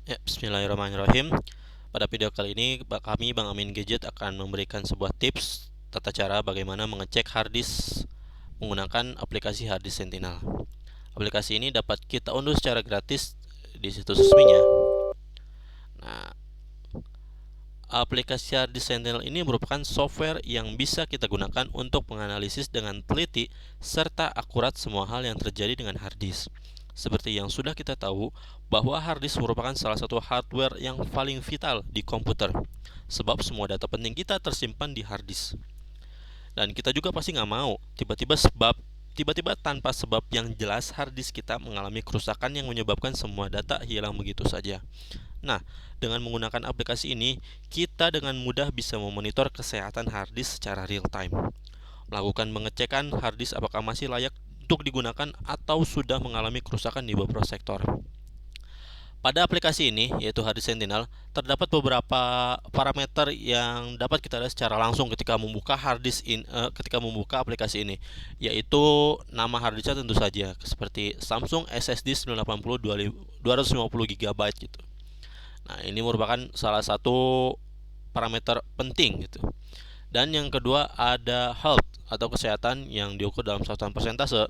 Ya, bismillahirrahmanirrahim. Pada video kali ini, kami Bang Amin Gadget akan memberikan sebuah tips tata cara bagaimana mengecek harddisk menggunakan aplikasi Harddisk Sentinel. Aplikasi ini dapat kita unduh secara gratis di situs resminya. Nah, aplikasi Harddisk Sentinel ini merupakan software yang bisa kita gunakan untuk menganalisis dengan teliti serta akurat semua hal yang terjadi dengan harddisk. Seperti yang sudah kita tahu, bahwa harddisk merupakan salah satu hardware yang paling vital di komputer, sebab semua data penting kita tersimpan di harddisk. Dan kita juga pasti nggak mau tiba-tiba tanpa sebab yang jelas harddisk kita mengalami kerusakan yang menyebabkan semua data hilang begitu saja. Nah, dengan menggunakan aplikasi ini, kita dengan mudah bisa memonitor kesehatan harddisk secara real time, melakukan pengecekan harddisk apakah masih layak untuk digunakan atau sudah mengalami kerusakan di beberapa sektor. Pada aplikasi ini, yaitu Harddisk Sentinel, terdapat beberapa parameter yang dapat kita lihat secara langsung ketika membuka ketika membuka aplikasi ini, yaitu nama harddisknya tentu saja seperti Samsung SSD 980 250 GB gitu. Nah, ini merupakan salah satu parameter penting gitu. Dan yang kedua ada health atau kesehatan yang diukur dalam satuan persentase.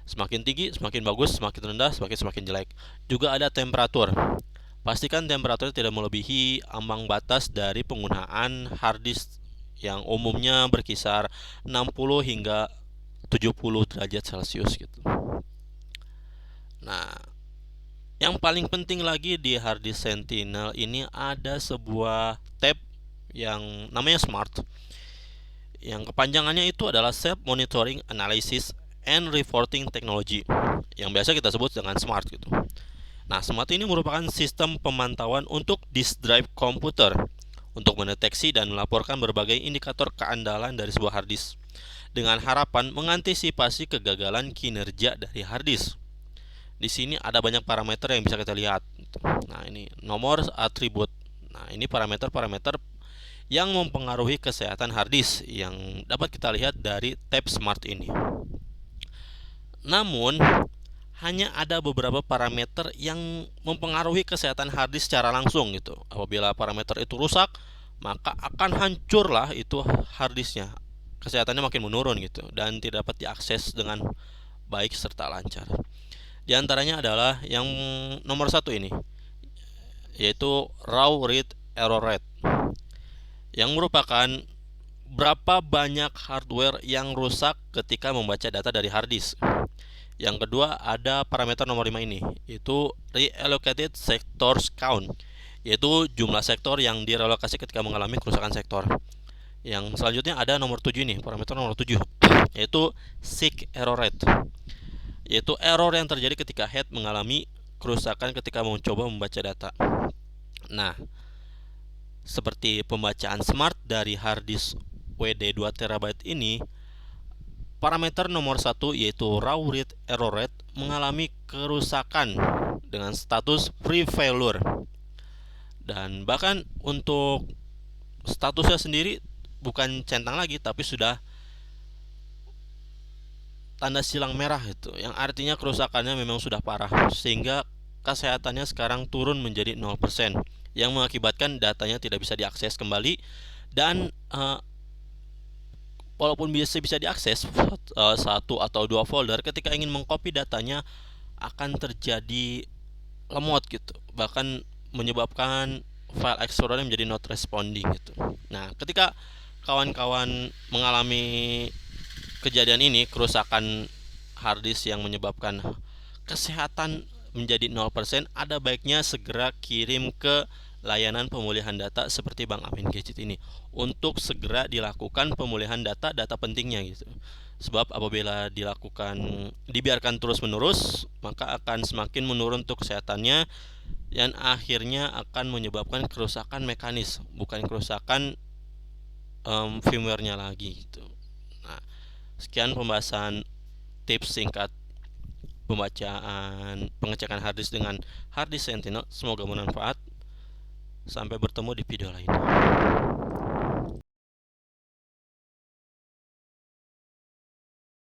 Semakin tinggi, semakin bagus, semakin rendah, semakin jelek. Juga ada temperatur. Pastikan temperaturnya tidak melebihi ambang batas dari penggunaan harddisk yang umumnya berkisar 60 hingga 70 derajat Celcius gitu. Nah, yang paling penting lagi di harddisk Sentinel ini ada sebuah tab yang namanya Smart. Yang kepanjangannya itu adalah Self Monitoring Analysis and Reporting Technology, yang biasa kita sebut dengan SMART gitu. Nah, SMART ini merupakan sistem pemantauan untuk disk drive komputer untuk mendeteksi dan melaporkan berbagai indikator keandalan dari sebuah harddisk dengan harapan mengantisipasi kegagalan kinerja dari harddisk. Di sini ada banyak parameter yang bisa kita lihat. Nah, ini nomor atribut. Nah, ini parameter-parameter yang mempengaruhi kesehatan harddisk yang dapat kita lihat dari tab Smart ini. Namun, hanya ada beberapa parameter yang mempengaruhi kesehatan harddisk secara langsung gitu. Apabila parameter itu rusak, maka akan hancurlah itu harddisknya. Kesehatannya makin menurun gitu dan tidak dapat diakses dengan baik serta lancar. Di antaranya adalah yang nomor satu ini, yaitu raw read error rate, yang merupakan berapa banyak hardware yang rusak ketika membaca data dari harddisk. Yang kedua ada parameter nomor 5 ini, yaitu reallocated sectors count, yaitu jumlah sektor yang direlokasi ketika mengalami kerusakan sektor. Yang selanjutnya ada nomor 7 ini, parameter nomor 7, yaitu seek error rate, yaitu error yang terjadi ketika head mengalami kerusakan ketika mencoba membaca data. Nah, seperti pembacaan smart dari harddisk WD 2 TB ini, parameter nomor 1 yaitu raw read error rate mengalami kerusakan dengan status free failure. Dan bahkan untuk statusnya sendiri bukan centang lagi tapi sudah tanda silang merah itu, yang artinya kerusakannya memang sudah parah sehingga kesehatannya sekarang turun menjadi 0%, yang mengakibatkan datanya tidak bisa diakses kembali dan walaupun bisa diakses satu atau dua folder, ketika ingin mengcopy datanya akan terjadi lemot gitu, bahkan menyebabkan file explorer menjadi not responding gitu. Nah, ketika kawan-kawan mengalami kejadian ini, kerusakan harddisk yang menyebabkan kesehatan menjadi 0%, ada baiknya segera kirim ke layanan pemulihan data seperti Bang Amin Gadget ini untuk segera dilakukan pemulihan data pentingnya gitu. Sebab apabila dibiarkan terus-menerus, maka akan semakin menurun untuk kesehatannya dan akhirnya akan menyebabkan kerusakan mekanis, bukan kerusakan firmware-nya lagi gitu. Nah, sekian pembahasan tips singkat pengecekan harddisk dengan Harddisk Sentinel. Semoga bermanfaat. Sampai bertemu di video lain.